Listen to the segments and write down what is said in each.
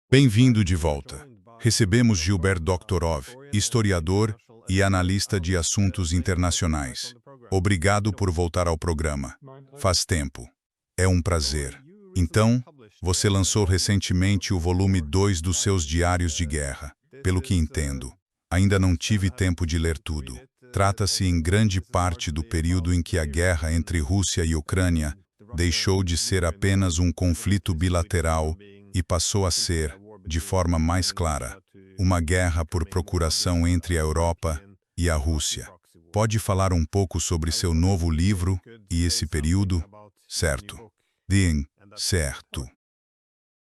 Bem-vindo de volta. Recebemos Gilbert Doktorov, historiador e analista de assuntos internacionais. Obrigado por voltar ao programa. Faz tempo. É um prazer. Então, você lançou recentemente o volume 2 dos seus diários de guerra. Pelo que entendo, ainda não tive tempo de ler tudo. Trata-se em grande parte do período em que a guerra entre Rússia e Ucrânia deixou de ser apenas um conflito bilateral e passou a ser, de forma mais clara, uma guerra por procuração entre a Europa e a Rússia. Pode falar um pouco sobre seu novo livro e esse período? Certo. Certo.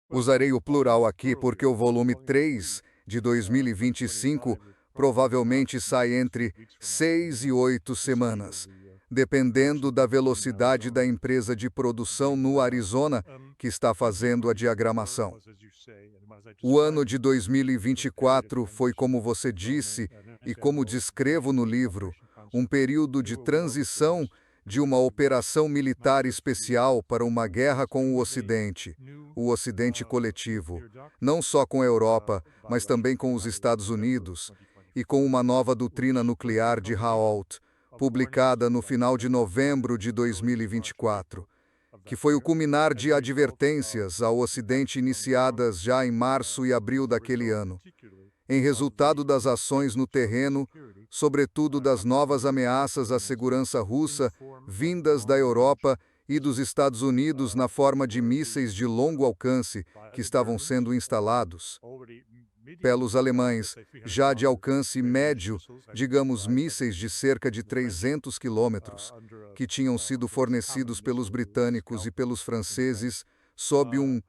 Usarei o plural aqui porque o volume 3 de 2025 provavelmente sai entre 6 e 8 semanas, dependendo da velocidade da empresa de produção no Arizona que está fazendo a diagramação. O ano de 2024 foi, como você disse, e como descrevo no livro, um período de transição de uma operação militar especial para uma guerra com o Ocidente coletivo, não só com a Europa, mas também com os Estados Unidos, e com uma nova doutrina nuclear de Raoult, publicada no final de novembro de 2024, que foi o culminar de advertências ao Ocidente iniciadas já em março e abril daquele ano, em resultado das ações no terreno, sobretudo das novas ameaças à segurança russa vindas da Europa e dos Estados Unidos na forma de mísseis de longo alcance que estavam sendo instalados pelos alemães, já de alcance médio, digamos mísseis de cerca de 300 quilômetros, que tinham sido fornecidos pelos britânicos e pelos franceses sob um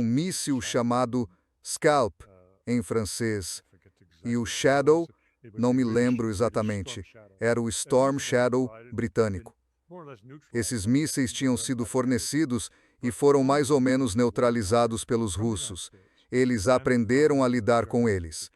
míssil chamado Scalp, em francês, e o Shadow, não me lembro exatamente, era o Storm Shadow britânico. Esses mísseis tinham sido fornecidos e foram mais ou menos neutralizados pelos russos. Eles aprenderam a lidar com eles.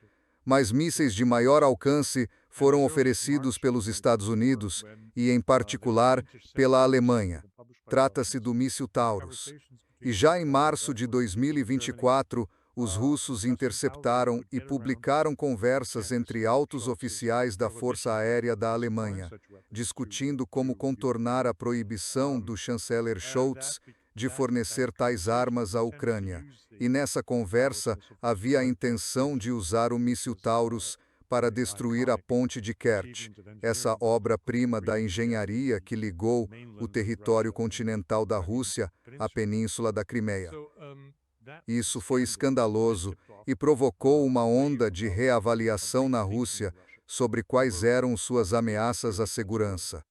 Mas mísseis de maior alcance foram oferecidos pelos Estados Unidos e, em particular, pela Alemanha. Trata-se do míssil Taurus. E já em março de 2024, os russos interceptaram e publicaram conversas entre altos oficiais da Força Aérea da Alemanha, discutindo como contornar a proibição do chanceler Scholz de fornecer tais armas à Ucrânia. E nessa conversa havia a intenção de usar o míssil Taurus para destruir a ponte de Kerch, essa obra-prima da engenharia que ligou o território continental da Rússia à península da Crimeia. Isso foi escandaloso e provocou uma onda de reavaliação na Rússia sobre quais eram suas ameaças à segurança.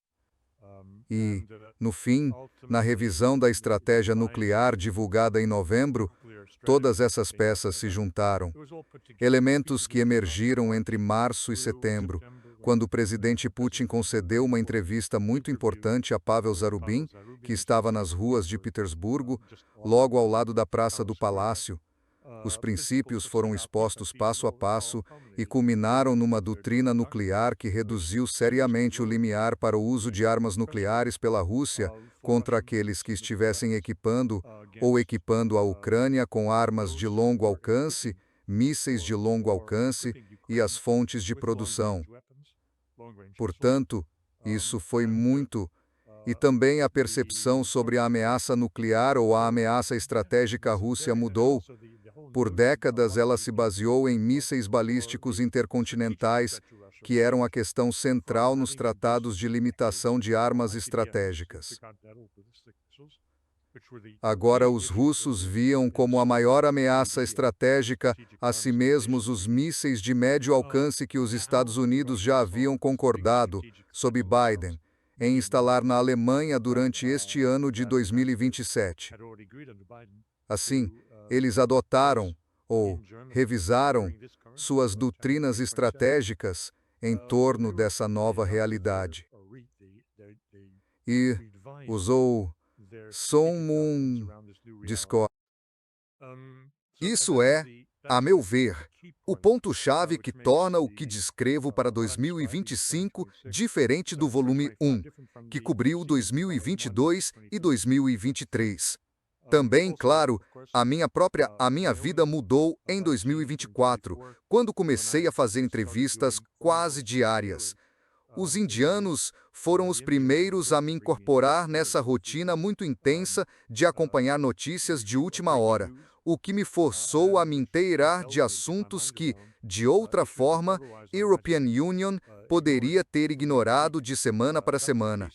E, no fim, na revisão da estratégia nuclear divulgada em novembro, todas essas peças se juntaram. Elementos que emergiram entre março e setembro, quando o presidente Putin concedeu uma entrevista muito importante a Pavel Zarubin, que estava nas ruas de Petersburgo, logo ao lado da Praça do Palácio. Os princípios foram expostos passo a passo e culminaram numa doutrina nuclear que reduziu seriamente o limiar para o uso de armas nucleares pela Rússia contra aqueles que estivessem equipando a Ucrânia com armas de longo alcance, mísseis de longo alcance e as fontes de produção. Portanto, isso foi muito. E também a percepção sobre a ameaça nuclear ou a ameaça estratégica Rússia mudou. Por décadas, ela se baseou em mísseis balísticos intercontinentais, que eram a questão central nos tratados de limitação de armas estratégicas. Agora, os russos viam como a maior ameaça estratégica a si mesmos os mísseis de médio alcance que os Estados Unidos já haviam concordado, sob Biden, em instalar na Alemanha durante este ano de 2027. Assim, eles adotaram, ou revisaram, suas doutrinas estratégicas em torno dessa nova realidade. E usou discorda. Isso é, a meu ver, o ponto-chave que torna o que descrevo para 2025 diferente do volume 1, que cobriu 2022 e 2023. Também, claro, a minha vida mudou em 2024, quando comecei a fazer entrevistas quase diárias. Os indianos foram os primeiros a me incorporar nessa rotina muito intensa de acompanhar notícias de última hora, o que me forçou a me inteirar de assuntos que, de outra forma, European Union poderia ter ignorado de semana para semana.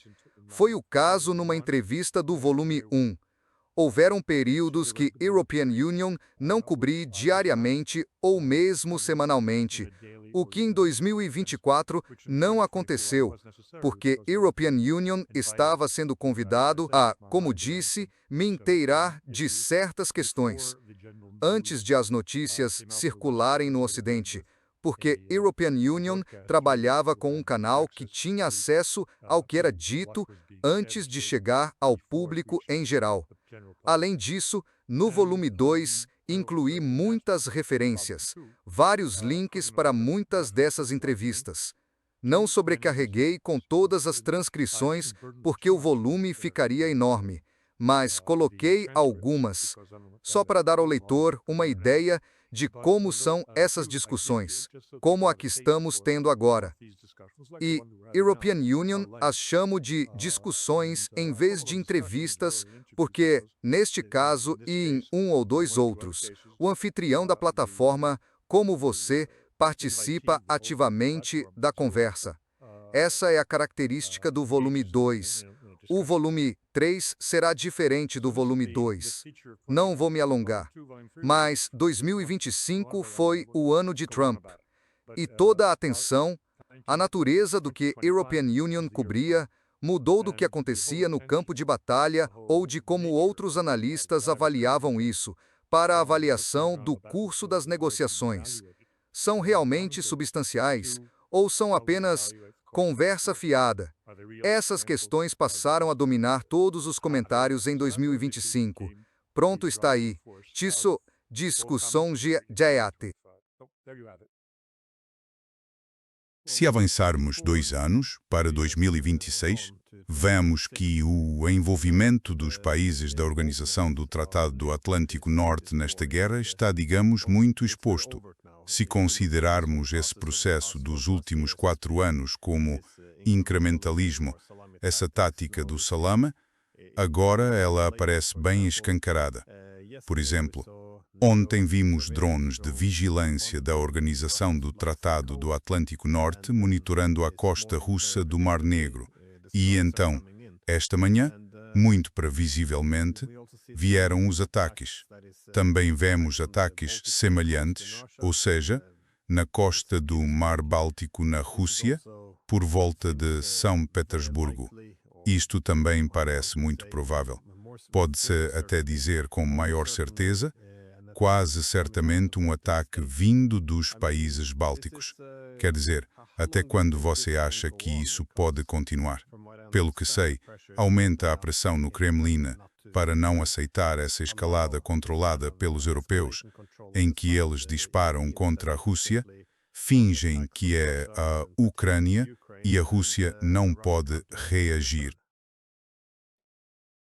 Foi o caso numa entrevista do volume 1. Houveram períodos que European Union não cobri diariamente ou mesmo semanalmente, o que em 2024 não aconteceu, porque European Union estava sendo convidado a, como disse, me inteirar de certas questões, antes de as notícias circularem no Ocidente, porque European Union trabalhava com um canal que tinha acesso ao que era dito antes de chegar ao público em geral. Além disso, no volume 2, incluí muitas referências, vários links para muitas dessas entrevistas. Não sobrecarreguei com todas as transcrições porque o volume ficaria enorme, mas coloquei algumas, só para dar ao leitor uma ideia de como são essas discussões, como a que estamos tendo agora. E European Union as chamo de discussões em vez de entrevistas, porque, neste caso e em um ou dois outros, o anfitrião da plataforma, como você, participa ativamente da conversa. Essa é a característica do volume 2. O volume 3 será diferente do volume 2. Não vou me alongar, mas 2025 foi o ano de Trump. E toda a atenção, a natureza do que European Union cobria, mudou do que acontecia no campo de batalha ou de como outros analistas avaliavam isso, para a avaliação do curso das negociações. São realmente substanciais ou são apenas conversa fiada? Essas questões passaram a dominar todos os comentários em 2025. Pronto está aí. Tisso discussão Jayate. Se avançarmos 2 anos, para 2026, vemos que o envolvimento dos países da Organização do Tratado do Atlântico Norte nesta guerra está, digamos, muito exposto. Se considerarmos esse processo dos últimos 4 anos como incrementalismo, essa tática do salame, agora ela aparece bem escancarada. Por exemplo, ontem vimos drones de vigilância da Organização do Tratado do Atlântico Norte monitorando a costa russa do Mar Negro. E então, esta manhã, muito previsivelmente, vieram os ataques. Também vemos ataques semelhantes, ou seja, na costa do Mar Báltico na Rússia, por volta de São Petersburgo. Isto também parece muito provável. Pode-se até dizer com maior certeza, quase certamente um ataque vindo dos países bálticos. Quer dizer, até quando você acha que isso pode continuar? Pelo que sei, aumenta a pressão no Kremlin para não aceitar essa escalada controlada pelos europeus, em que eles disparam contra a Rússia, fingem que é a Ucrânia e a Rússia não pode reagir.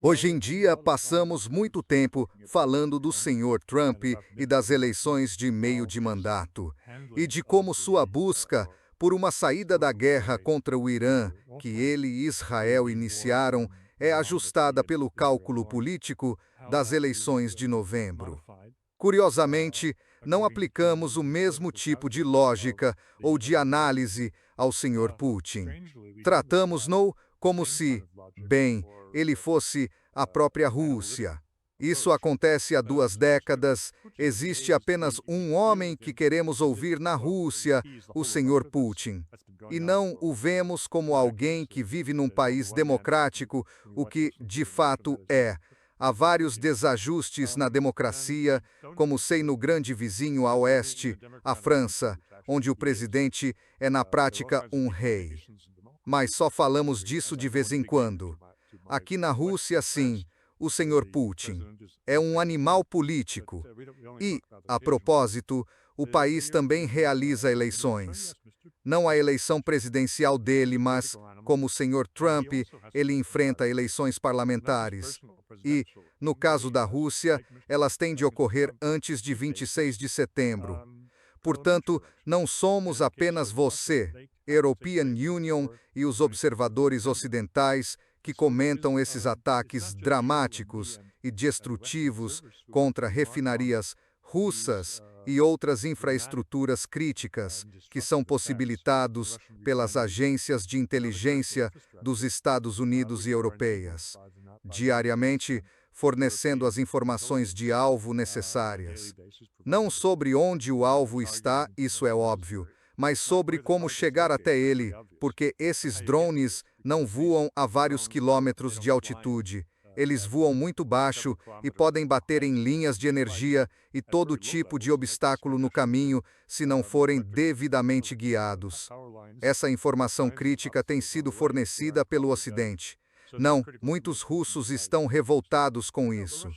Hoje em dia, passamos muito tempo falando do Sr. Trump e das eleições de meio de mandato, e de como sua busca por uma saída da guerra contra o Irã, que ele e Israel iniciaram, é ajustada pelo cálculo político das eleições de novembro. Curiosamente, não aplicamos o mesmo tipo de lógica ou de análise ao Sr. Putin. Tratamos-no como se, bem, ele fosse a própria Rússia. Isso acontece há 2 décadas. Existe apenas um homem que queremos ouvir na Rússia, o Sr. Putin. E não o vemos como alguém que vive num país democrático, o que de fato é. Há vários desajustes na democracia, como sei no grande vizinho a oeste, a França, onde o presidente é na prática um rei. Mas só falamos disso de vez em quando. Aqui na Rússia, sim, o Sr. Putin é um animal político. E, a propósito, o país também realiza eleições. Não a eleição presidencial dele, mas, como o Sr. Trump, ele enfrenta eleições parlamentares. E, No caso da Rússia, elas têm de ocorrer antes de 26 de setembro. Portanto, não somos apenas você, European Union e os observadores ocidentais que comentam esses ataques dramáticos e destrutivos contra refinarias russas e outras infraestruturas críticas que são possibilitados pelas agências de inteligência dos Estados Unidos e europeias, diariamente fornecendo as informações de alvo necessárias. Não sobre onde o alvo está, isso é óbvio, mas sobre como chegar até ele, porque esses drones não voam a vários quilômetros de altitude. Eles voam muito baixo e podem bater em linhas de energia e todo tipo de obstáculo no caminho se não forem devidamente guiados. Essa informação crítica tem sido fornecida pelo Ocidente. Não, muitos russos estão revoltados com isso.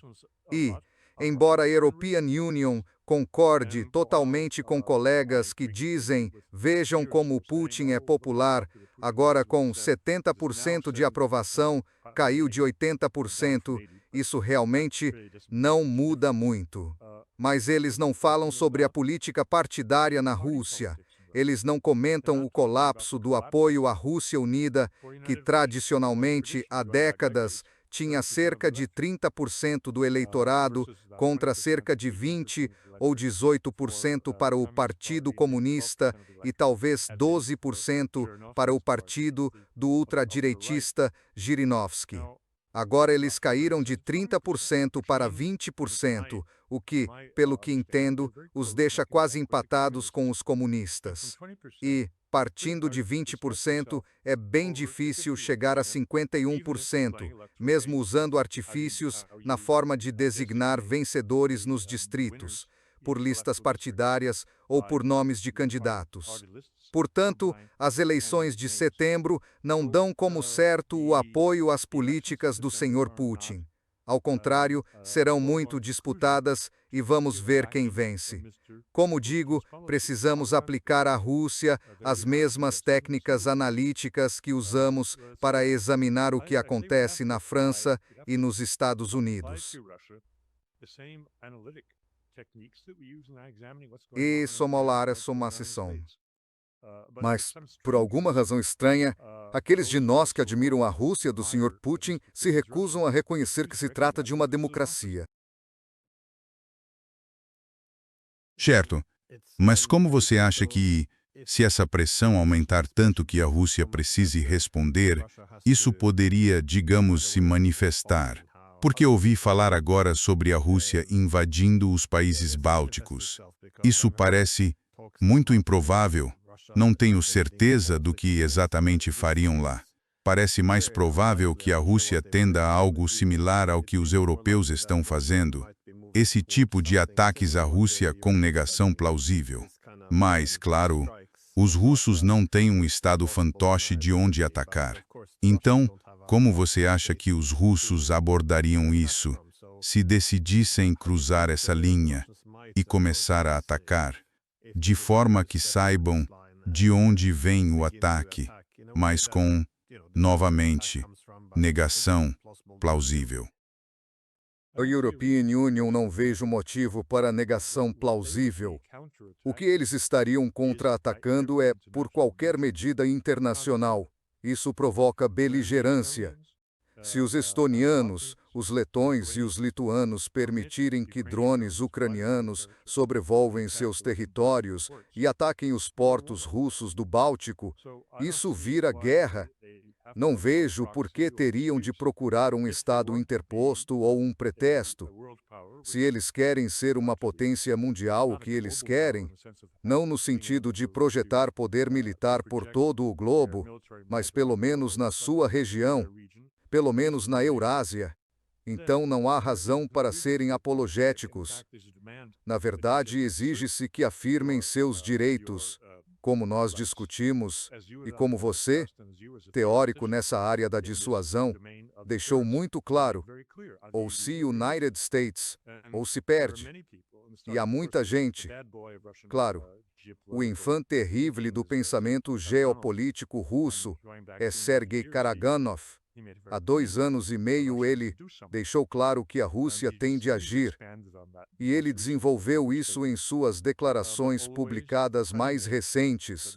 E, embora a European Union concorde totalmente com colegas que dizem vejam como Putin é popular, agora com 70% de aprovação, caiu de 80%, isso realmente não muda muito. Mas eles não falam sobre a política partidária na Rússia. Eles não comentam o colapso do apoio à Rússia Unida, que tradicionalmente, há décadas, tinha cerca de 30% do eleitorado contra cerca de 20% ou 18% para o Partido Comunista e talvez 12% para o partido do ultradireitista Zhirinovsky. Agora eles caíram de 30% para 20%, o que, pelo que entendo, os deixa quase empatados com os comunistas. E, partindo de 20%, é bem difícil chegar a 51%, mesmo usando artifícios na forma de designar vencedores nos distritos, por listas partidárias ou por nomes de candidatos. Portanto, as eleições de setembro não dão como certo o apoio às políticas do Sr. Putin. Ao contrário, serão muito disputadas e vamos ver quem vence. Como digo, precisamos aplicar à Rússia as mesmas técnicas analíticas que usamos para examinar o que acontece na França e nos Estados Unidos. E somolar uma sessão. Mas, por alguma razão estranha, aqueles de nós que admiram a Rússia do Sr. Putin se recusam a reconhecer que se trata de uma democracia. Certo. Mas como você acha que, se essa pressão aumentar tanto que a Rússia precise responder, isso poderia, digamos, se manifestar? Porque ouvi falar agora sobre a Rússia invadindo os países bálticos. Isso parece muito improvável. Não tenho certeza do que exatamente fariam lá. Parece mais provável que a Rússia tenda a algo similar ao que os europeus estão fazendo. Esse tipo de ataques à Rússia com negação plausível. Mas, claro, os russos não têm um estado fantoche de onde atacar. Então, como você acha que os russos abordariam isso, se decidissem cruzar essa linha e começar a atacar, de forma que saibam de onde vem o ataque, mas com, novamente, negação plausível? A European Union não vejo motivo para negação plausível. O que eles estariam contra-atacando é por qualquer medida internacional. Isso provoca beligerância. Se os estonianos, os letões e os lituanos permitirem que drones ucranianos sobrevoem seus territórios e ataquem os portos russos do Báltico, isso vira guerra. Não vejo por que teriam de procurar um Estado interposto ou um pretexto. Se eles querem ser uma potência mundial, o que eles querem, não no sentido de projetar poder militar por todo o globo, mas pelo menos na sua região, pelo menos na Eurásia, então não há razão para serem apologéticos. Na verdade, exige-se que afirmem seus direitos, como nós discutimos, e como você, teórico nessa área da dissuasão, deixou muito claro, ou se United States, ou se perde. E há muita gente, claro, o infante terrível do pensamento geopolítico russo é Sergei Karaganov, Há 2 anos e meio ele deixou claro que a Rússia tem de agir, e ele desenvolveu isso em suas declarações publicadas mais recentes,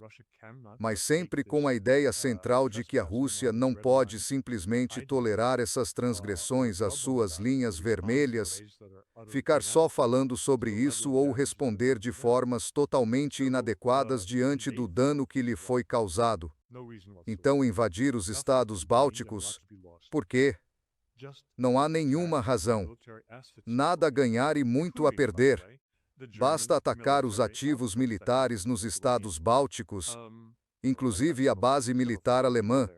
mas sempre com a ideia central de que a Rússia não pode simplesmente tolerar essas transgressões às suas linhas vermelhas, ficar só falando sobre isso ou responder de formas totalmente inadequadas diante do dano que lhe foi causado. Então, invadir os estados bálticos, por quê? Não há nenhuma razão. Nada a ganhar e muito a perder. Basta atacar os ativos militares nos estados bálticos, inclusive a base militar alemã.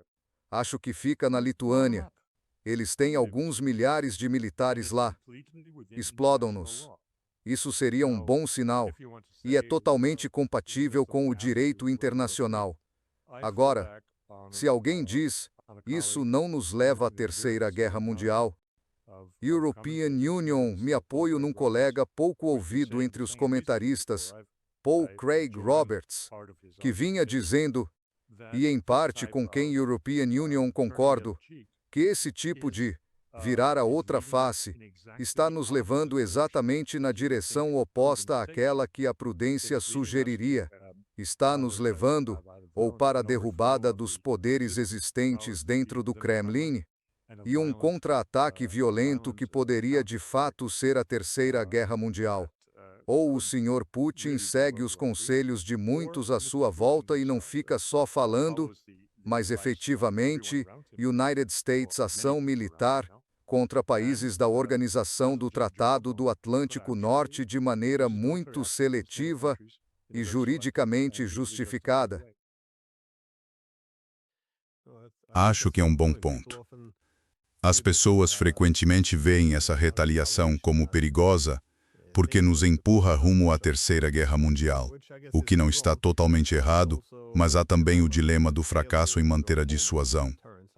Acho que fica na Lituânia. Eles têm alguns milhares de militares lá. Explodam-nos. Isso seria um bom sinal, e é totalmente compatível com o direito internacional. Agora, se alguém diz, isso não nos leva à Terceira Guerra Mundial, European Union, me apoio num colega pouco ouvido entre os comentaristas, Paul Craig Roberts, que vinha dizendo, e em parte com quem European Union concordo, que esse tipo de virar a outra face está nos levando exatamente na direção oposta àquela que a prudência sugeriria. Está nos levando, ou para a derrubada dos poderes existentes dentro do Kremlin, e um contra-ataque violento que poderia de fato ser a Terceira Guerra Mundial. Ou o Sr. Putin segue os conselhos de muitos à sua volta e não fica só falando, mas efetivamente, United States ação militar contra países da Organização do Tratado do Atlântico Norte de maneira muito seletiva e juridicamente justificada. Acho que é um bom ponto. As pessoas frequentemente veem essa retaliação como perigosa porque nos empurra rumo à Terceira Guerra Mundial, o que não está totalmente errado, mas há também o dilema do fracasso em manter a dissuasão.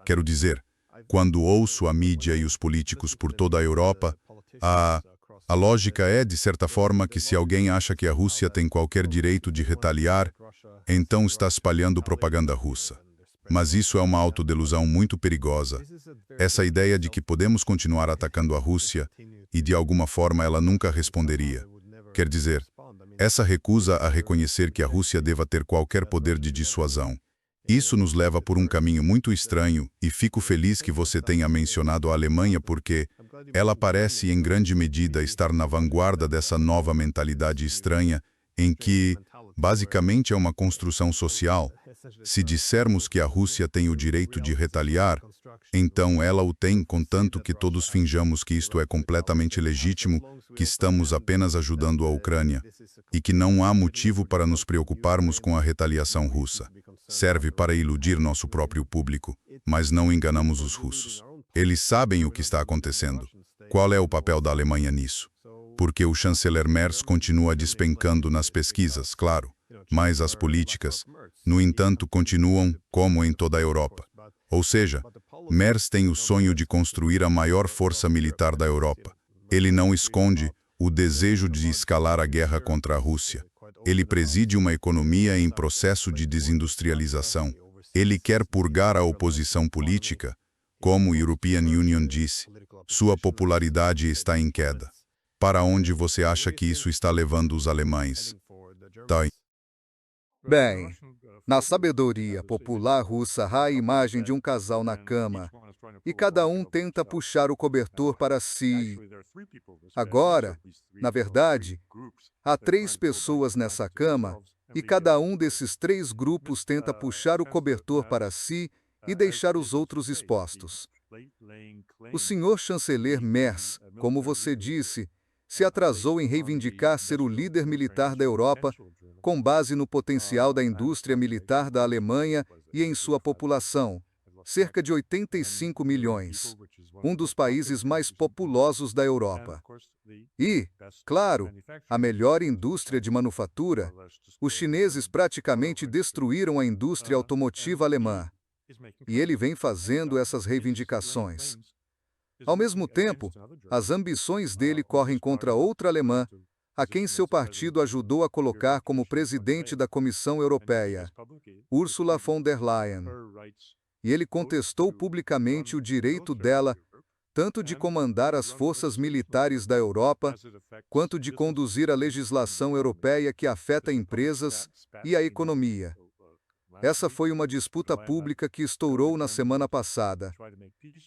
Quero dizer, quando ouço a mídia e os políticos por toda a Europa, a lógica é, de certa forma, que se alguém acha que a Rússia tem qualquer direito de retaliar, então está espalhando propaganda russa. Mas isso é uma autodelusão muito perigosa. Essa ideia de que podemos continuar atacando a Rússia e, de alguma forma, ela nunca responderia. Quer dizer, essa recusa a reconhecer que a Rússia deva ter qualquer poder de dissuasão. Isso nos leva por um caminho muito estranho e fico feliz que você tenha mencionado a Alemanha porque ela parece, em grande medida, estar na vanguarda dessa nova mentalidade estranha em que, basicamente, é uma construção social. Se dissermos que a Rússia tem o direito de retaliar, então ela o tem, contanto que todos finjamos que isto é completamente legítimo, que estamos apenas ajudando a Ucrânia, e que não há motivo para nos preocuparmos com a retaliação russa. Serve para iludir nosso próprio público, mas não enganamos os russos. Eles sabem o que está acontecendo. Qual é o papel da Alemanha nisso? Porque o chanceler Merz continua despencando nas pesquisas, claro, mas as políticas, no entanto, continuam como em toda a Europa. Ou seja, Merz tem o sonho de construir a maior força militar da Europa. Ele não esconde o desejo de escalar a guerra contra a Rússia. Ele preside uma economia em processo de desindustrialização. Ele quer purgar a oposição política. Como o European Union disse, sua popularidade está em queda. Para onde você acha que isso está levando os alemães? Bem, na sabedoria popular russa há a imagem de um casal na cama, e cada um tenta puxar o cobertor para si. Agora, na verdade, há 3 pessoas nessa cama, e cada um desses 3 grupos tenta puxar o cobertor para si e deixar os outros expostos. O senhor chanceler Merz, como você disse, se atrasou em reivindicar ser o líder militar da Europa com base no potencial da indústria militar da Alemanha e em sua população, cerca de 85 milhões, um dos países mais populosos da Europa. E, claro, a melhor indústria de manufatura, os chineses praticamente destruíram a indústria automotiva alemã. E ele vem fazendo essas reivindicações. Ao mesmo tempo, as ambições dele correm contra outra alemã, a quem seu partido ajudou a colocar como presidente da Comissão Europeia, Ursula von der Leyen. e ele contestou publicamente o direito dela tanto de comandar as forças militares da Europa, quanto de conduzir a legislação europeia que afeta empresas e a economia. Essa foi uma disputa pública que estourou na semana passada.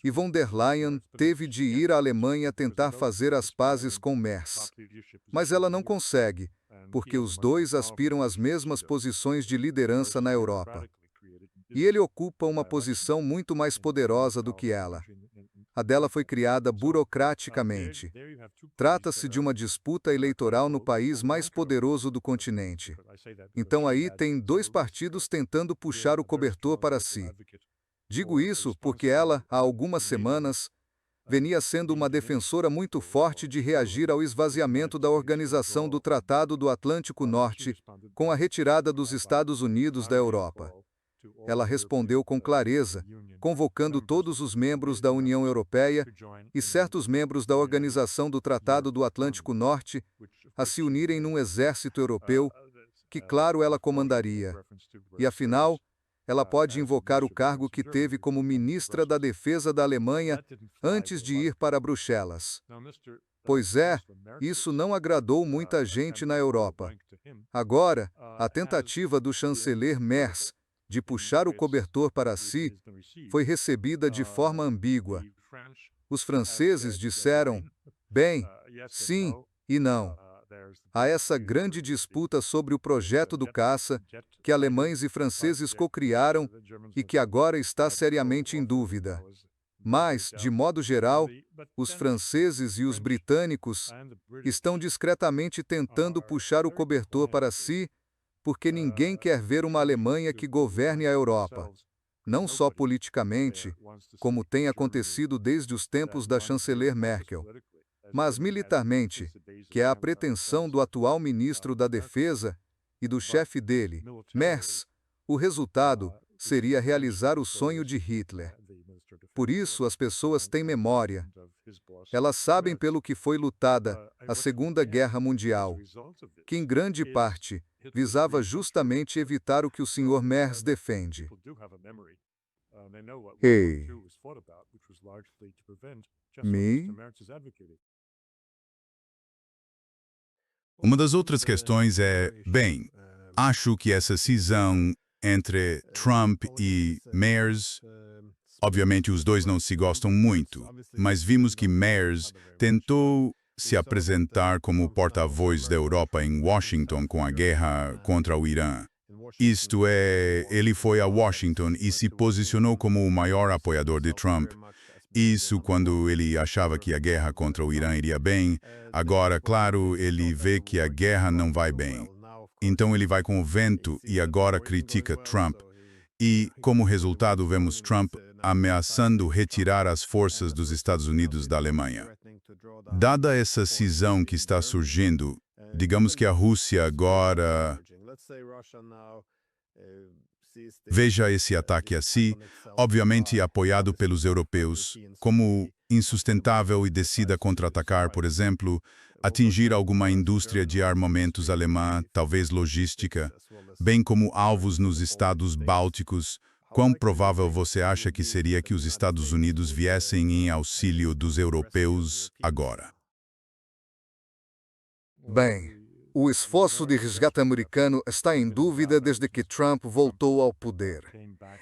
E von der Leyen teve de ir à Alemanha tentar fazer as pazes com Merz. Mas ela não consegue, porque os dois aspiram às mesmas posições de liderança na Europa. E ele ocupa uma posição muito mais poderosa do que ela. A dela foi criada burocraticamente. Trata-se de uma disputa eleitoral no país mais poderoso do continente. Então aí tem dois partidos tentando puxar o cobertor para si. Digo isso porque ela, há algumas semanas, venia sendo uma defensora muito forte de reagir ao esvaziamento da Organização do Tratado do Atlântico Norte, com a retirada dos Estados Unidos da Europa. Ela respondeu com clareza, convocando todos os membros da União Europeia e certos membros da Organização do Tratado do Atlântico Norte a se unirem num exército europeu, que, claro, ela comandaria. E, afinal, ela pode invocar o cargo que teve como ministra da Defesa da Alemanha antes de ir para Bruxelas. Pois é, isso não agradou muita gente na Europa. Agora, a tentativa do chanceler Merz de puxar o cobertor para si foi recebida de forma ambígua. Os franceses disseram, bem, sim e não. Há essa grande disputa sobre o projeto do caça, que alemães e franceses cocriaram e que agora está seriamente em dúvida. Mas, de modo geral, os franceses e os britânicos estão discretamente tentando puxar o cobertor para si, porque ninguém quer ver uma Alemanha que governe a Europa, não só politicamente, como tem acontecido desde os tempos da chanceler Merkel, mas militarmente, que é a pretensão do atual ministro da Defesa e do chefe dele, Merz. O resultado seria realizar o sonho de Hitler. Por isso as pessoas têm memória. Elas sabem pelo que foi lutada a Segunda Guerra Mundial, que em grande parte visava justamente evitar o que o Sr. Merz defende. Ei, me? Uma das outras questões é, bem, acho que essa cisão entre Trump e Merz, obviamente os dois não se gostam muito, mas vimos que Merz tentou se apresentar como porta-voz da Europa em Washington com a guerra contra o Irã. Isto é, ele foi a Washington e se posicionou como o maior apoiador de Trump. Isso quando ele achava que a guerra contra o Irã iria bem. Agora, claro, ele vê que a guerra não vai bem. Então ele vai com o vento e agora critica Trump. E, como resultado, vemos Trump ameaçando retirar as forças dos Estados Unidos da Alemanha. Dada essa cisão que está surgindo, digamos que a Rússia agora veja esse ataque a si, obviamente apoiado pelos europeus, como insustentável e decida contra-atacar, por exemplo, atingir alguma indústria de armamentos alemã, talvez logística, bem como alvos nos estados bálticos. Quão provável você acha que seria que os Estados Unidos viessem em auxílio dos europeus agora? Bem, o esforço de resgate americano está em dúvida desde que Trump voltou ao poder.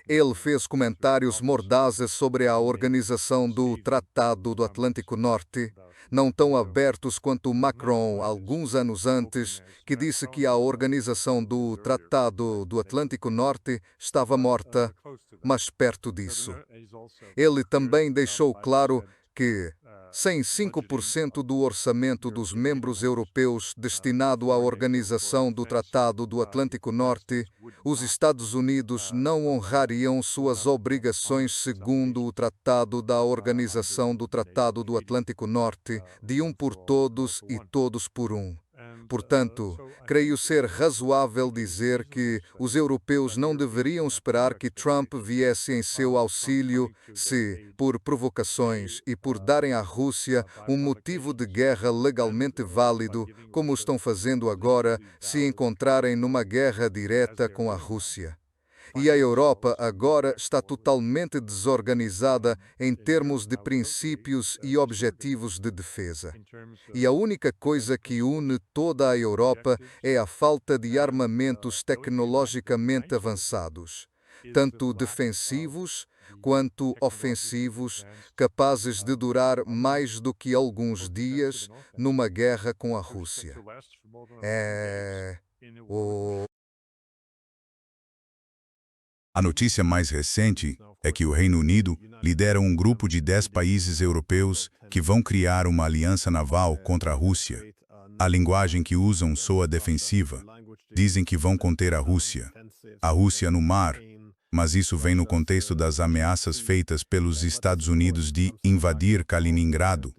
Ele fez comentários mordazes sobre a organização do Tratado do Atlântico Norte, não tão abertos quanto Macron alguns anos antes, que disse que a organização do Tratado do Atlântico Norte estava morta, mas perto disso. Ele também deixou claro que, sem 5% do orçamento dos membros europeus destinado à organização do Tratado do Atlântico Norte, os Estados Unidos não honrariam suas obrigações segundo o Tratado da Organização do Tratado do Atlântico Norte, de um por todos e todos por um. Portanto, creio ser razoável dizer que os europeus não deveriam esperar que Trump viesse em seu auxílio se, por provocações e por darem à Rússia um motivo de guerra legalmente válido, como estão fazendo agora, se encontrarem numa guerra direta com a Rússia. E a Europa agora está totalmente desorganizada em termos de princípios e objetivos de defesa. E a única coisa que une toda a Europa é a falta de armamentos tecnologicamente avançados, tanto defensivos quanto ofensivos, capazes de durar mais do que alguns dias numa guerra com a Rússia. A notícia mais recente é que o Reino Unido lidera um grupo de 10 países europeus que vão criar uma aliança naval contra a Rússia. A linguagem que usam soa defensiva. Dizem que vão conter a Rússia no mar, mas isso vem no contexto das ameaças feitas pelos Estados Unidos de invadir Kaliningrado.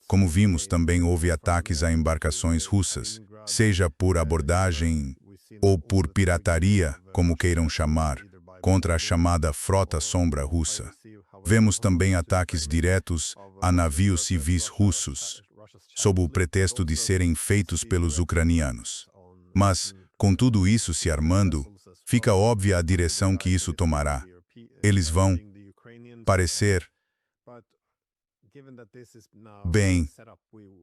Como vimos, também houve ataques a embarcações russas, seja por abordagem ou por pirataria, como queiram chamar, contra a chamada Frota Sombra Russa. Vemos também ataques diretos a navios civis russos, sob o pretexto de serem feitos pelos ucranianos. Mas, com tudo isso se armando, fica óbvia a direção que isso tomará. Eles vão parecer,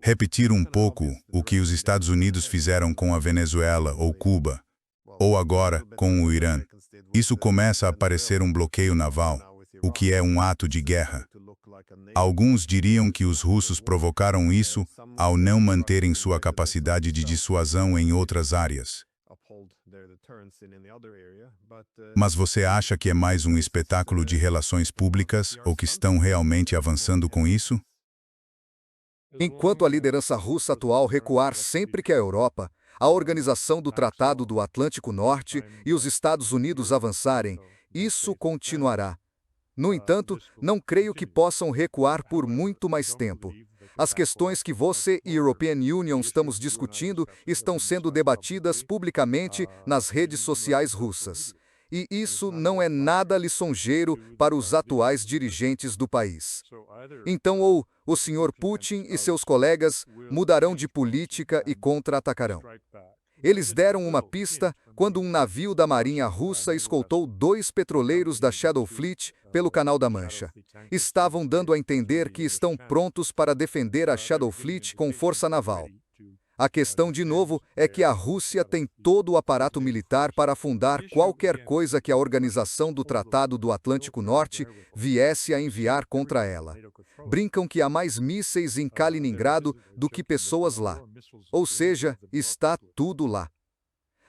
repetir um pouco o que os Estados Unidos fizeram com a Venezuela ou Cuba, ou agora com o Irã. Isso começa a parecer um bloqueio naval, o que é um ato de guerra. Alguns diriam que os russos provocaram isso ao não manterem sua capacidade de dissuasão em outras áreas. Mas você acha que é mais um espetáculo de relações públicas ou que estão realmente avançando com isso? Enquanto a liderança russa atual recuar sempre que a Europa, a Organização do Tratado do Atlântico Norte e os Estados Unidos avançarem, isso continuará. No entanto, não creio que possam recuar por muito mais tempo. As questões que você e a European Union estamos discutindo estão sendo debatidas publicamente nas redes sociais russas. E isso não é nada lisonjeiro para os atuais dirigentes do país. Então, ou o Sr. Putin e seus colegas mudarão de política e contra-atacarão. Eles deram uma pista quando um navio da Marinha Russa escoltou 2 petroleiros da Shadow Fleet pelo Canal da Mancha. Estavam dando a entender que estão prontos para defender a Shadow Fleet com força naval. A questão, de novo, é que a Rússia tem todo o aparato militar para afundar qualquer coisa que a Organização do Tratado do Atlântico Norte viesse a enviar contra ela. Brincam que há mais mísseis em Kaliningrado do que pessoas lá. Ou seja, está tudo lá.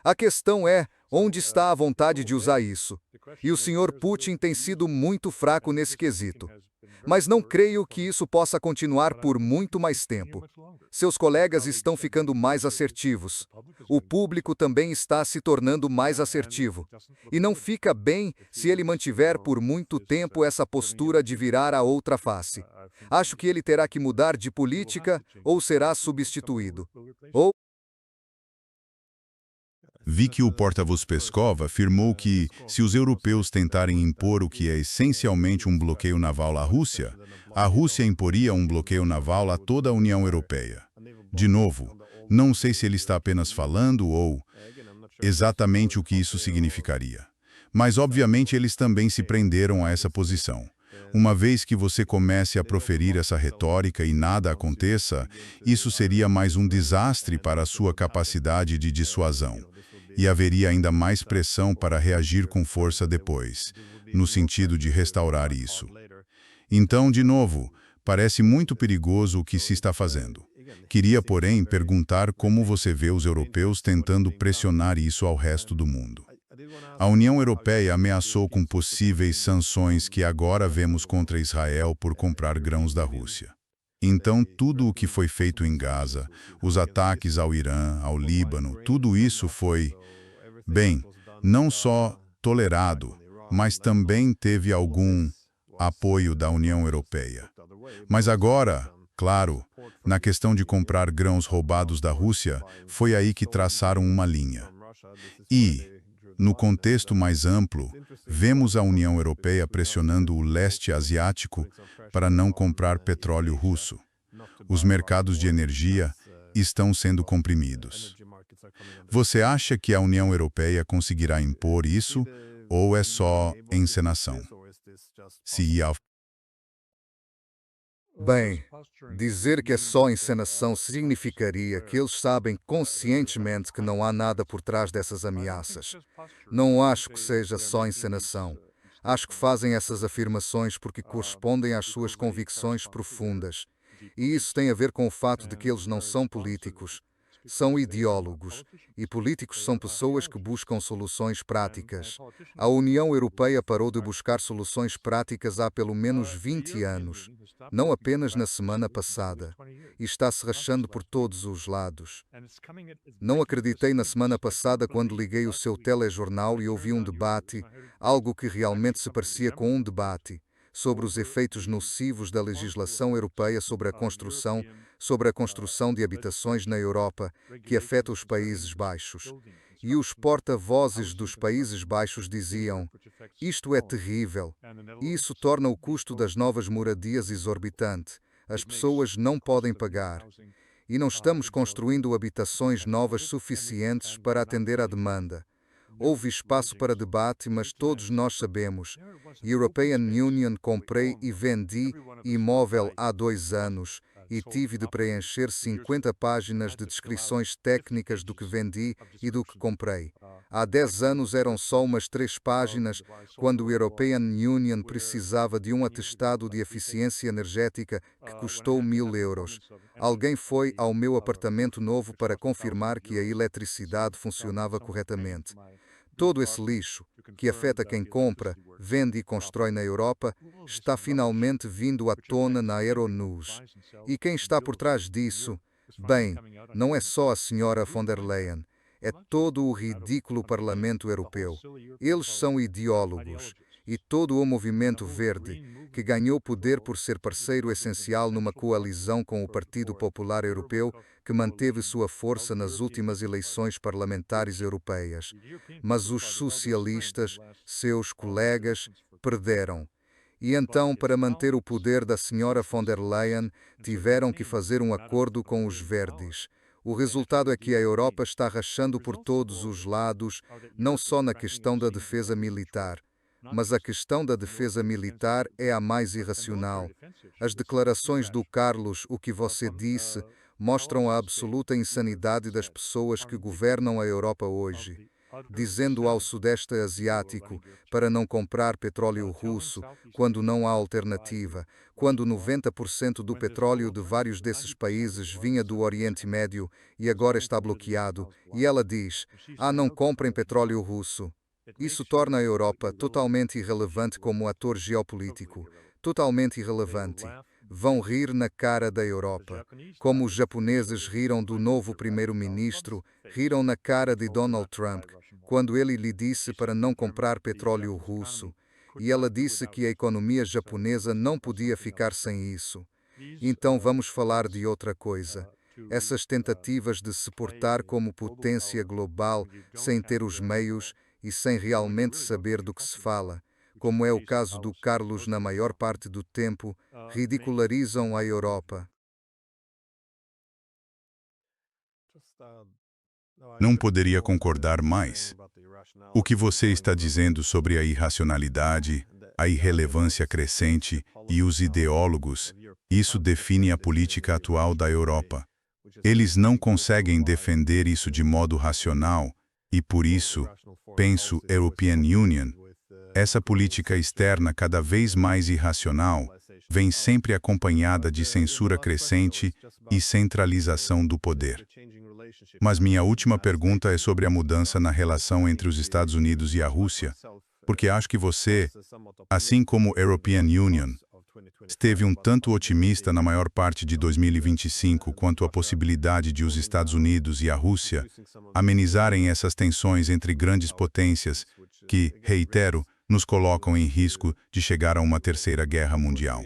A questão é, onde está a vontade de usar isso? E o Sr. Putin tem sido muito fraco nesse quesito. Mas não creio que isso possa continuar por muito mais tempo. Seus colegas estão ficando mais assertivos. O público também está se tornando mais assertivo. E não fica bem se ele mantiver por muito tempo essa postura de virar a outra face. Acho que ele terá que mudar de política ou será substituído. Vi que o porta-voz Peskov afirmou que, se os europeus tentarem impor o que é essencialmente um bloqueio naval à Rússia, a Rússia imporia um bloqueio naval a toda a União Europeia. De novo, não sei se ele está apenas falando ou exatamente o que isso significaria. Mas, obviamente, eles também se prenderam a essa posição. Uma vez que você comece a proferir essa retórica e nada aconteça, isso seria mais um desastre para a sua capacidade de dissuasão. E haveria ainda mais pressão para reagir com força depois, no sentido de restaurar isso. Então, de novo, parece muito perigoso o que se está fazendo. Queria, porém, perguntar como você vê os europeus tentando pressionar isso ao resto do mundo. A União Europeia ameaçou com possíveis sanções que agora vemos contra Israel por comprar grãos da Rússia. Então, tudo o que foi feito em Gaza, os ataques ao Irã, ao Líbano, tudo isso foi, bem, não só tolerado, mas também teve algum apoio da União Europeia. Mas agora, claro, na questão de comprar grãos roubados da Rússia, foi aí que traçaram uma linha. E, no contexto mais amplo, vemos a União Europeia pressionando o leste asiático para não comprar petróleo russo. Os mercados de energia estão sendo comprimidos. Você acha que a União Europeia conseguirá impor isso, Ou é só encenação? Se Bem, dizer que é só encenação significaria que eles sabem conscientemente que não há nada por trás dessas ameaças. Não acho que seja só encenação. Acho que fazem essas afirmações porque correspondem às suas convicções profundas. E isso tem a ver com o fato de que eles não são políticos, são ideólogos. E políticos são pessoas que buscam soluções práticas. A União Europeia parou de buscar soluções práticas há pelo menos 20 anos, não apenas na semana passada, e está se rachando por todos os lados. Não acreditei na semana passada quando liguei o seu telejornal e ouvi um debate, algo que realmente se parecia com um debate, sobre os efeitos nocivos da legislação europeia sobre a construção de habitações na Europa, que afeta os Países Baixos. E os porta-vozes dos Países Baixos diziam: isto é terrível. E isso torna o custo das novas moradias exorbitante. As pessoas não podem pagar. E não estamos construindo habitações novas suficientes para atender à demanda. Houve espaço para debate, mas todos nós sabemos. European Union comprei e vendi imóvel há 2 anos e tive de preencher 50 páginas de descrições técnicas do que vendi e do que comprei. Há 10 anos eram só umas 3 páginas, quando o European Union precisava de um atestado de eficiência energética que custou 1.000 euros. Alguém foi ao meu apartamento novo para confirmar que a eletricidade funcionava corretamente. Todo esse lixo, que afeta quem compra, vende e constrói na Europa, está finalmente vindo à tona na Euronews. E quem está por trás disso? Bem, não é só a senhora von der Leyen, é todo o ridículo Parlamento Europeu. Eles são ideólogos. E todo o movimento verde, que ganhou poder por ser parceiro essencial numa coalizão com o Partido Popular Europeu, que manteve sua força nas últimas eleições parlamentares europeias. Mas os socialistas, seus colegas, perderam. E então, para manter o poder da senhora von der Leyen, tiveram que fazer um acordo com os verdes. O resultado é que a Europa está rachando por todos os lados, não só na questão da defesa militar. Mas a questão da defesa militar é a mais irracional. As declarações do Carlos, o que você disse, mostram a absoluta insanidade das pessoas que governam a Europa hoje. Dizendo ao Sudeste Asiático para não comprar petróleo russo, quando não há alternativa, quando 90% do petróleo de vários desses países vinha do Oriente Médio e agora está bloqueado, e ela diz: não comprem petróleo russo. Isso torna a Europa totalmente irrelevante como ator geopolítico, totalmente irrelevante. Vão rir na cara da Europa. Como os japoneses riram do novo primeiro-ministro, riram na cara de Donald Trump, quando ele lhe disse para não comprar petróleo russo. E ela disse que a economia japonesa não podia ficar sem isso. Então vamos falar de outra coisa. Essas tentativas de se portar como potência global sem ter os meios e sem realmente saber do que se fala, como é o caso do Carlos na maior parte do tempo, ridicularizam a Europa. Não poderia concordar mais. O que você está dizendo sobre a irracionalidade, a irrelevância crescente e os ideólogos, isso define a política atual da Europa. Eles não conseguem defender isso de modo racional e, por isso, penso European Union. Essa política externa cada vez mais irracional vem sempre acompanhada de censura crescente e centralização do poder. Mas minha última pergunta é sobre a mudança na relação entre os Estados Unidos e a Rússia, porque acho que você, assim como European Union, esteve um tanto otimista na maior parte de 2025 quanto à possibilidade de os Estados Unidos e a Rússia amenizarem essas tensões entre grandes potências que, reitero, nos colocam em risco de chegar a uma terceira guerra mundial.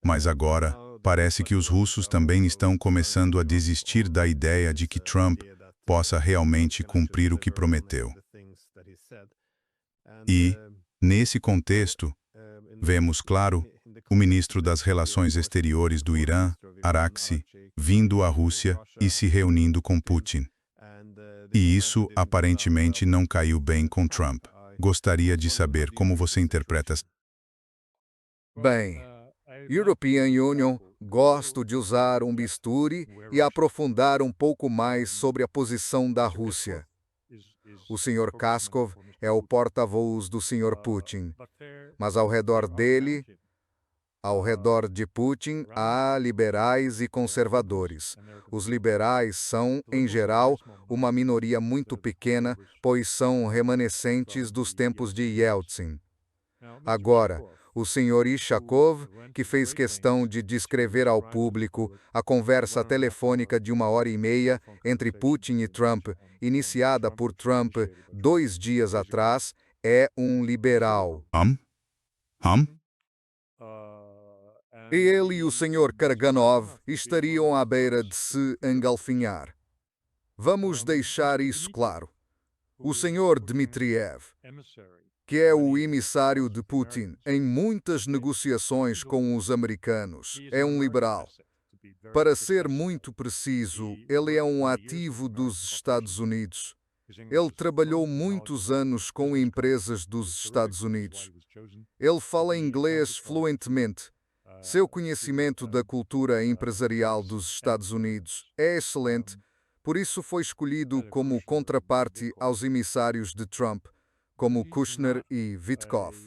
Mas agora, parece que os russos também estão começando a desistir da ideia de que Trump possa realmente cumprir o que prometeu. E, nesse contexto, vemos, claro, o ministro das Relações Exteriores do Irã, Araghchi, vindo à Rússia e se reunindo com Putin. E isso, aparentemente, não caiu bem com Trump. Gostaria de saber como você interpreta. Bem, European Union, gosto de usar um bisturi e aprofundar um pouco mais sobre a posição da Rússia. O Sr. Kaskov é o porta-voz do Sr. Putin, mas ao redor dele, ao redor de Putin, há liberais e conservadores. Os liberais são, em geral, uma minoria muito pequena, pois são remanescentes dos tempos de Yeltsin. Agora, o Sr. Ishakov, que fez questão de descrever ao público a conversa telefônica de 1h30 entre Putin e Trump, iniciada por Trump 2 dias atrás, é um liberal. Ele e o Sr. Karganov estariam à beira de se engalfinhar. Vamos deixar isso claro. O Sr. Dmitriev, que é o emissário de Putin em muitas negociações com os americanos, é um liberal. Para ser muito preciso, ele é um ativo dos Estados Unidos. Ele trabalhou muitos anos com empresas dos Estados Unidos. Ele fala inglês fluentemente. Seu conhecimento da cultura empresarial dos Estados Unidos é excelente, por isso foi escolhido como contraparte aos emissários de Trump, como Kushner e Witkoff.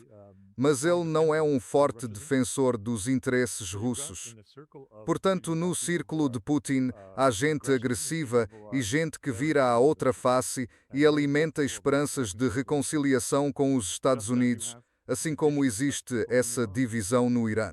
Mas ele não é um forte defensor dos interesses russos. Portanto, no círculo de Putin, há gente agressiva e gente que vira a outra face e alimenta esperanças de reconciliação com os Estados Unidos, assim como existe essa divisão no Irã.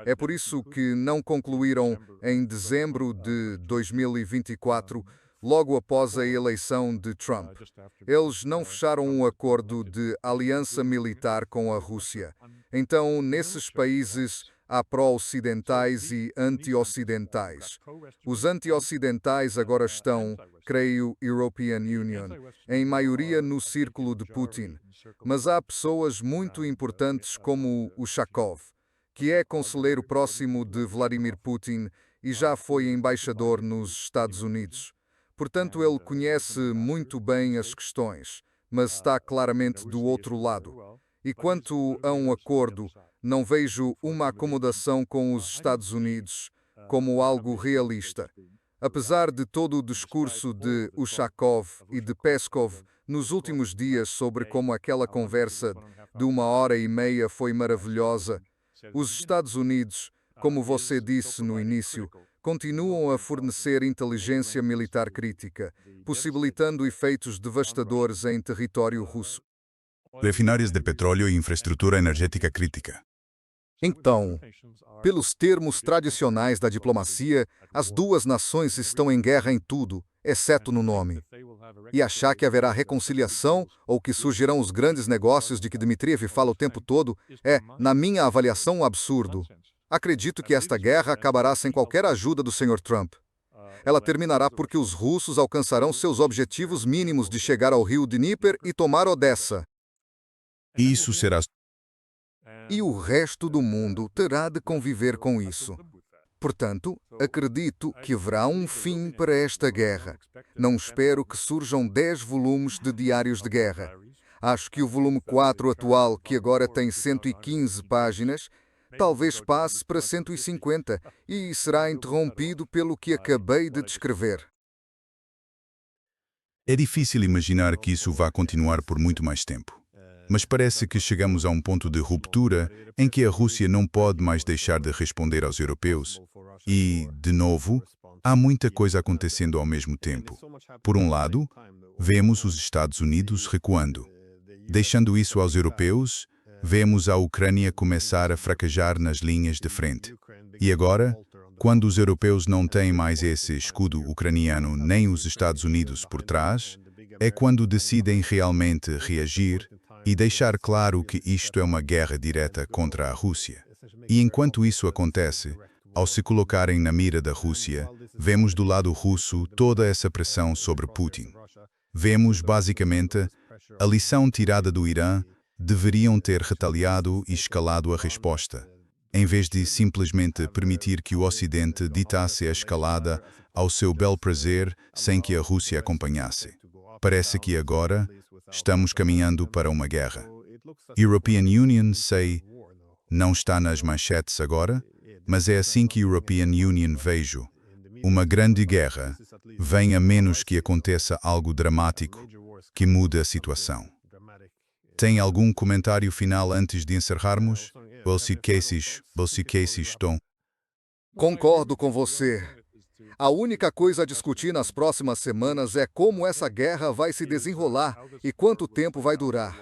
É por isso que não concluíram em dezembro de 2024, logo após a eleição de Trump. Eles não fecharam um acordo de aliança militar com a Rússia. Então, nesses países, há pró-ocidentais e anti-ocidentais. Os anti-ocidentais agora estão, creio, European Union, em maioria no círculo de Putin. Mas há pessoas muito importantes como o Shakov, que é conselheiro próximo de Vladimir Putin e já foi embaixador nos Estados Unidos. Portanto, ele conhece muito bem as questões, mas está claramente do outro lado. E quanto a um acordo, não vejo uma acomodação com os Estados Unidos como algo realista. Apesar de todo o discurso de Ushakov e de Peskov nos últimos dias sobre como aquela conversa de 1h30 foi maravilhosa, os Estados Unidos, como você disse no início, continuam a fornecer inteligência militar crítica, possibilitando efeitos devastadores em território russo. Refinárias de petróleo e infraestrutura energética crítica. Então, pelos termos tradicionais da diplomacia, as duas nações estão em guerra em tudo, exceto no nome. E achar que haverá reconciliação ou que surgirão os grandes negócios de que Dmitriev fala o tempo todo é, na minha avaliação, um absurdo. Acredito que esta guerra acabará sem qualquer ajuda do Sr. Trump. Ela terminará porque os russos alcançarão seus objetivos mínimos de chegar ao rio Dnieper e tomar Odessa. Isso será. E o resto do mundo terá de conviver com isso. Portanto, acredito que haverá um fim para esta guerra. Não espero que surjam 10 volumes de diários de guerra. Acho que o volume 4 atual, que agora tem 115 páginas, talvez passe para 150 e será interrompido pelo que acabei de descrever. É difícil imaginar que isso vá continuar por muito mais tempo. Mas parece que chegamos a um ponto de ruptura em que a Rússia não pode mais deixar de responder aos europeus. E, de novo, há muita coisa acontecendo ao mesmo tempo. Por um lado, vemos os Estados Unidos recuando. Deixando isso aos europeus, vemos a Ucrânia começar a fraquejar nas linhas de frente. E agora, quando os europeus não têm mais esse escudo ucraniano nem os Estados Unidos por trás, é quando decidem realmente reagir e deixar claro que isto é uma guerra direta contra a Rússia. E enquanto isso acontece, ao se colocarem na mira da Rússia, vemos do lado russo toda essa pressão sobre Putin. Vemos, basicamente, a lição tirada do Irã. Deveriam ter retaliado e escalado a resposta, em vez de simplesmente permitir que o Ocidente ditasse a escalada ao seu bel prazer sem que a Rússia acompanhasse. Parece que agora, Estamos caminhando para uma guerra. European Union, sei, não está nas manchetes agora, mas é assim que European Union vejo. Uma grande guerra vem a menos que aconteça algo dramático que mude a situação. Tem algum comentário final antes de encerrarmos? Tom. Concordo com você. A única coisa a discutir nas próximas semanas é como essa guerra vai se desenrolar e quanto tempo vai durar.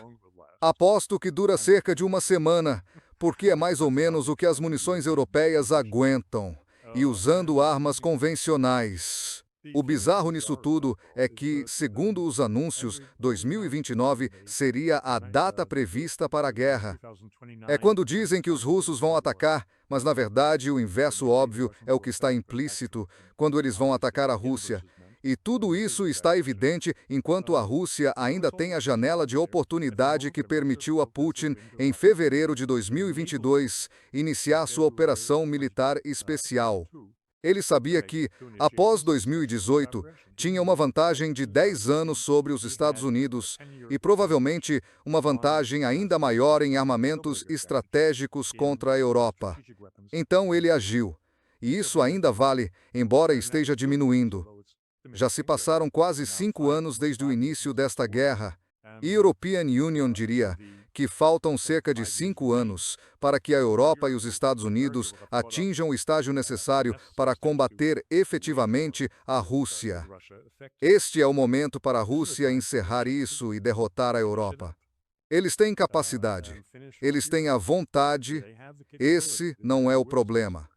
Aposto que dura cerca de uma semana, porque é mais ou menos o que as munições europeias aguentam, e usando armas convencionais. O bizarro nisso tudo é que, segundo os anúncios, 2029 seria a data prevista para a guerra. É quando dizem que os russos vão atacar, mas na verdade o inverso óbvio é o que está implícito quando eles vão atacar a Rússia. E tudo isso está evidente enquanto a Rússia ainda tem a janela de oportunidade que permitiu a Putin, em fevereiro de 2022, iniciar sua operação militar especial. Ele sabia que, após 2018, tinha uma vantagem de 10 anos sobre os Estados Unidos e provavelmente uma vantagem ainda maior em armamentos estratégicos contra a Europa. Então ele agiu. E isso ainda vale, embora esteja diminuindo. Já se passaram quase 5 anos desde o início desta guerra. E a European Union diria que faltam cerca de 5 anos para que a Europa e os Estados Unidos atinjam o estágio necessário para combater efetivamente a Rússia. Este é o momento para a Rússia encerrar isso e derrotar a Europa. Eles têm capacidade, eles têm a vontade, esse não é o problema.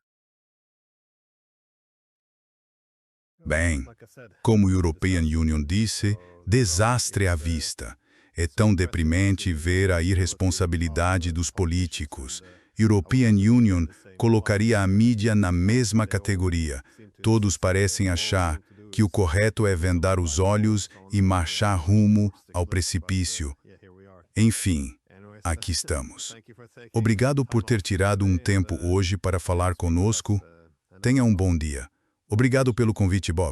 Bem, como a European Union disse, desastre à vista. É tão deprimente ver a irresponsabilidade dos políticos. European Union colocaria a mídia na mesma categoria. Todos parecem achar que o correto é vendar os olhos e marchar rumo ao precipício. Enfim, aqui estamos. Obrigado por ter tirado um tempo hoje para falar conosco. Tenha um bom dia. Obrigado pelo convite, Bob.